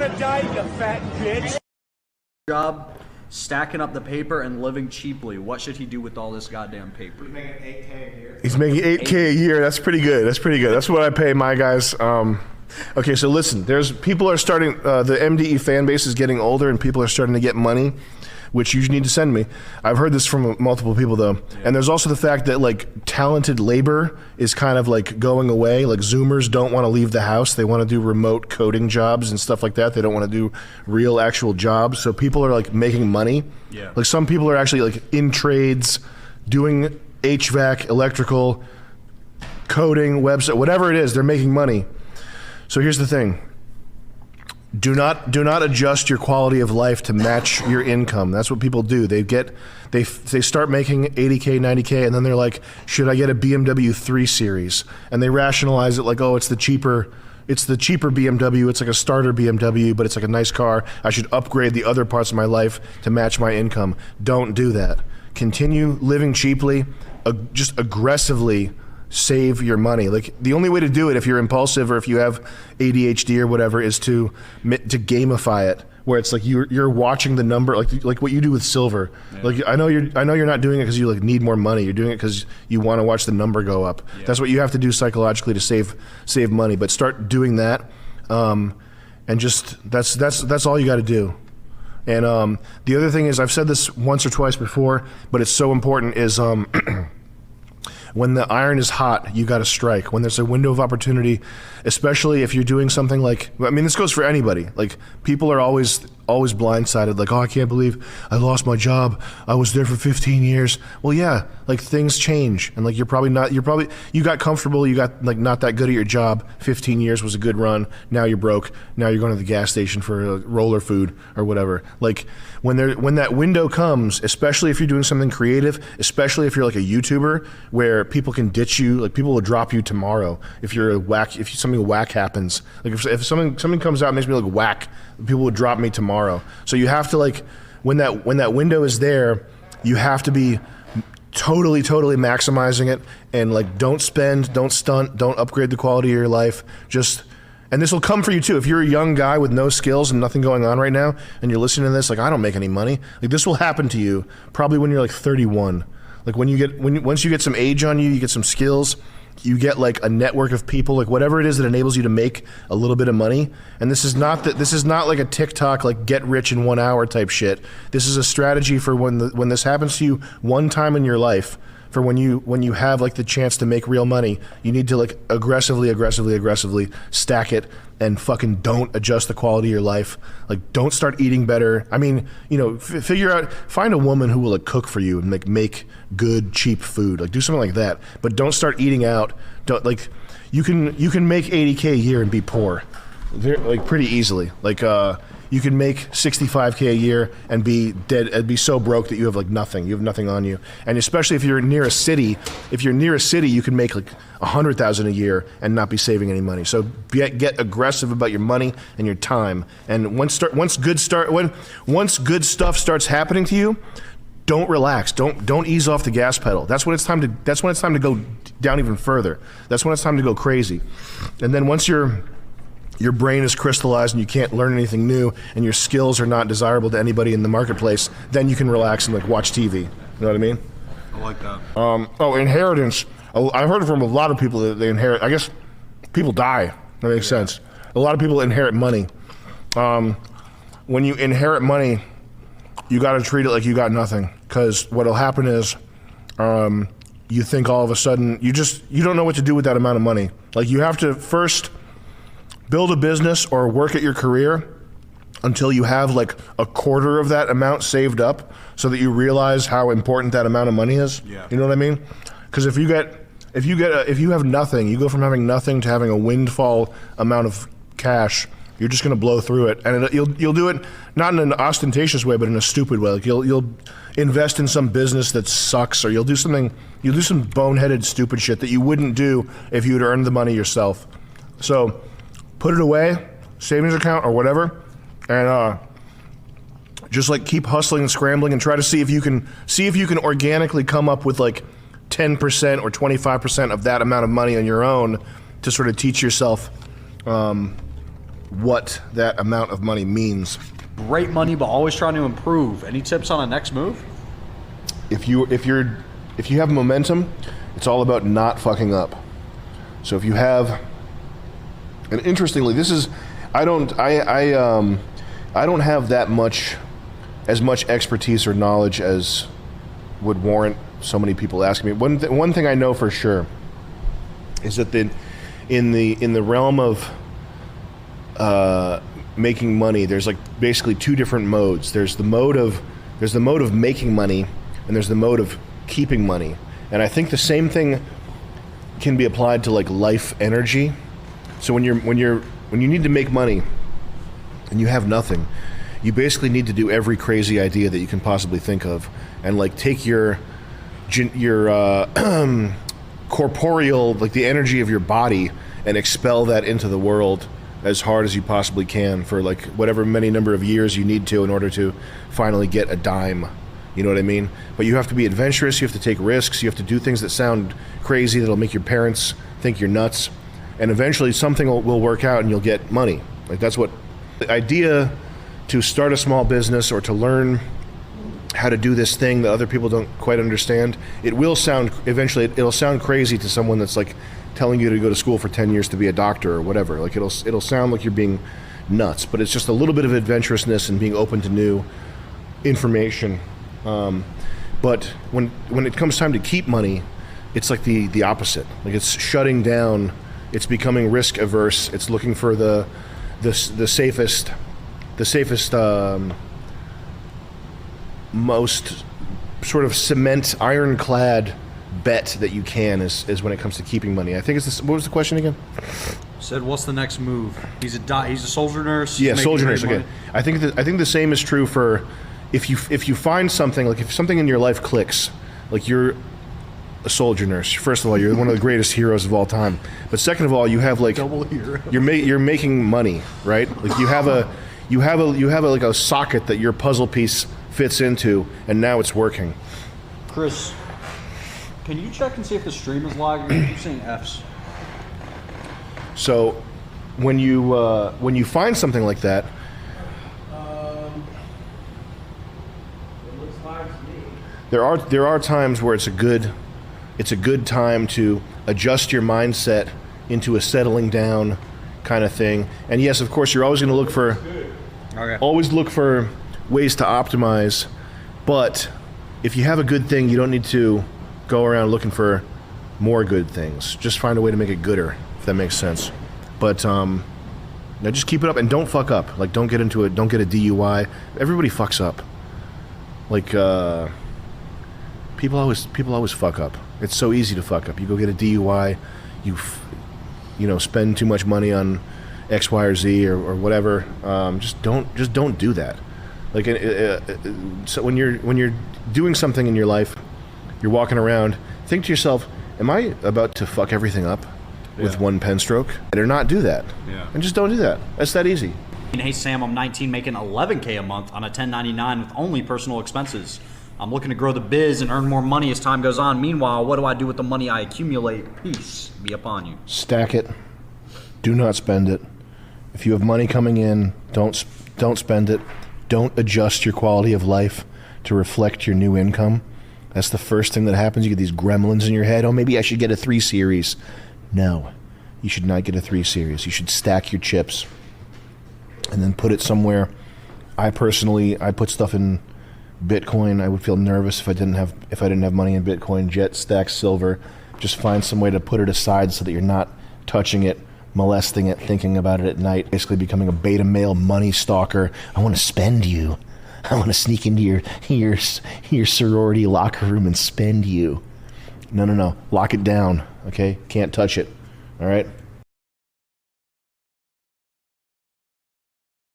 a day, you fat bitch. Job stacking up the paper and living cheaply. What should he do with all this goddamn paper? He's making $8K a year. He's making $8K a year. That's pretty good. That's pretty good. That's what I pay my guys. Okay, so listen, people are starting, the MDE fan base is getting older and people are starting to get money, which you need to send me. I've heard this from multiple people though. Yeah. And there's also the fact that like talented labor is kind of like going away. Like Zoomers don't want to leave the house. They want to do remote coding jobs and stuff like that. They don't want to do real actual jobs. So people are like making money. Yeah. Like some people are actually like in trades, doing HVAC, electrical, coding, website, whatever it is, they're making money. So here's the thing. Do not adjust your quality of life to match your income. That's what people do. They start making 80K, 90K, and then they're like, should I get a BMW 3 Series? And they rationalize it like, oh, it's the cheaper BMW. It's like a starter BMW, but it's like a nice car. I should upgrade the other parts of my life to match my income. Don't do that. Continue living cheaply. Just aggressively save your money. Like the only way to do it if you're impulsive or if you have ADHD or whatever is to gamify it, where it's like you're watching the number, like what you do with silver. Yeah. Like I know you're not doing it because you like need more money. You're doing it because you want to watch the number go up. Yeah. That's what you have to do psychologically to save money. But start doing that, and just that's all you got to do. And the other thing is, I've said this once or twice before, but it's so important, is when the iron is hot, you got to strike. When there's a window of opportunity, especially if you're doing something like, I mean, this goes for anybody. Like people are always blindsided. Like, oh, I can't believe I lost my job. I was there for 15 years. Well, yeah, like things change, and like you got comfortable. You got like not that good at your job. 15 years was a good run. Now you're broke. Now you're going to the gas station for roller food or whatever. Like when that window comes, especially if you're doing something creative, especially if you're like a YouTuber where people can ditch you, like people will drop you tomorrow if something whack happens. Like if something comes out and makes me look whack, people will drop me tomorrow. So you have to, like, when that window is there, you have to be totally maximizing it, and like don't spend, don't stunt, don't upgrade the quality of your life. And this will come for you too. If you're a young guy with no skills and nothing going on right now, and you're listening to this, like, I don't make any money. Like this will happen to you probably when you're like 31. Like once you get some age on you, you get some skills, you get like a network of people, like whatever it is that enables you to make a little bit of money. And this is not like a TikTok, like get rich in 1 hour type shit. This is a strategy for when this happens to you one time in your life, for when you have like the chance to make real money. You need to like aggressively stack it, and fucking don't adjust the quality of your life. Like don't start eating better. I mean, you know, find a woman who will like cook for you and make good cheap food. Like do something like that. But don't start eating out. You can make 80K a year and be poor, like pretty easily. Like you can make 65K a year and be dead, and be so broke that you have like nothing. You have nothing on you. And especially if you're near a city, you can make like 100,000 a year and not be saving any money. So get aggressive about your money and your time. And once good stuff starts happening to you, don't relax. Don't ease off the gas pedal. That's when it's time to go down even further. That's when it's time to go crazy. And then once your brain is crystallized and you can't learn anything new and your skills are not desirable to anybody in the marketplace, then you can relax and like watch TV. You know what I mean? I like that. Inheritance. I've heard from a lot of people that they inherit. I guess people die. That makes sense. A lot of people inherit money. When you inherit money, you got to treat it like you got nothing, because what'll happen is you think all of a sudden you don't know what to do with that amount of money. Like you have to first build a business or work at your career until you have like a quarter of that amount saved up, so that you realize how important that amount of money is. Yeah. You know what I mean? Because if you have nothing, you go from having nothing to having a windfall amount of cash, you're just gonna blow through it, and you'll do it not in an ostentatious way, but in a stupid way. Like you'll invest in some business that sucks, or you'll do some boneheaded stupid shit that you wouldn't do if you had earned the money yourself. So put it away, savings account or whatever, and just like keep hustling and scrambling, and try to see if you can organically come up with like 10% or 25% of that amount of money on your own to sort of teach yourself what that amount of money means. Great money, but always trying to improve. Any tips on a next move? If you have momentum, it's all about not fucking up. So if you have, and interestingly, this is, I don't have that much, as much expertise or knowledge as would warrant so many people asking me. One thing I know for sure is that in the realm of making money, there's like basically two different modes. There's the mode of making money, and there's the mode of keeping money. And I think the same thing can be applied to like life energy. So when you need to make money and you have nothing, you basically need to do every crazy idea that you can possibly think of, and like take your corporeal, like the energy of your body, and expel that into the world as hard as you possibly can for like whatever many number of years you need to in order to finally get a dime. You know what I mean? But you have to be adventurous, you have to take risks, you have to do things that sound crazy that'll make your parents think you're nuts, and eventually something will work out and you'll get money. Like that's what the idea to start a small business or to learn how to do this thing that other people don't quite understand. It will sound, eventually it'll sound crazy to someone that's like telling you to go to school for 10 years to be a doctor or whatever. Like it'll sound like you're being nuts, but it's just a little bit of adventurousness and being open to new information. But when it comes time to keep money, it's like the opposite. Like it's shutting down, it's becoming risk averse, it's looking for the safest most sort of cement, ironclad bet that you can is when it comes to keeping money. I think it's this. What was the question again? Said, what's the next move? He's a soldier nurse. Yeah, soldier nurse. Okay. I think the same is true for if you find something, like if something in your life clicks, like you're a soldier nurse. First of all, you're one of the greatest heroes of all time. But second of all, you have like double hero. You're making money, right? Like you have a like a socket that your puzzle piece fits into, and now it's working. Chris, can you check and see if the stream is lagging? I'm seeing Fs. So when you find something like that, It looks fine to me. there are times where it's a good time to adjust your mindset into a settling down kind of thing. And yes, of course, you're always going to look for ways to optimize. But if you have a good thing, you don't need to go around looking for more good things. Just find a way to make it gooder, if that makes sense. But now just keep it up and don't fuck up. Like don't get a DUI. Everybody fucks up. Like people always fuck up. It's so easy to fuck up. You go get a DUI, you spend too much money on X, Y, or Z or whatever. Just don't do that. Like so when you're doing something in your life, you're walking around, think to yourself, am I about to fuck everything up with one pen stroke? Better not do that. Yeah. And just don't do that. That's that easy. Hey Sam, I'm 19, making $11K a month on a 1099 with only personal expenses. I'm looking to grow the biz and earn more money as time goes on. Meanwhile, what do I do with the money I accumulate? Peace be upon you. Stack it. Do not spend it. If you have money coming in, don't spend it. Don't adjust your quality of life to reflect your new income. That's the first thing that happens. You get these gremlins in your head. Oh, maybe I should get a 3 Series. No, you should not get a 3 Series. You should stack your chips and then put it somewhere. I put stuff in Bitcoin. I would feel nervous if I didn't have money in Bitcoin. Jet, stack, silver. Just find some way to put it aside so that you're not touching it, molesting it, thinking about it at night, basically becoming a beta male money stalker. I want to spend you. I want to sneak into your sorority locker room and spend you. No. Lock it down, okay? Can't touch it, all right?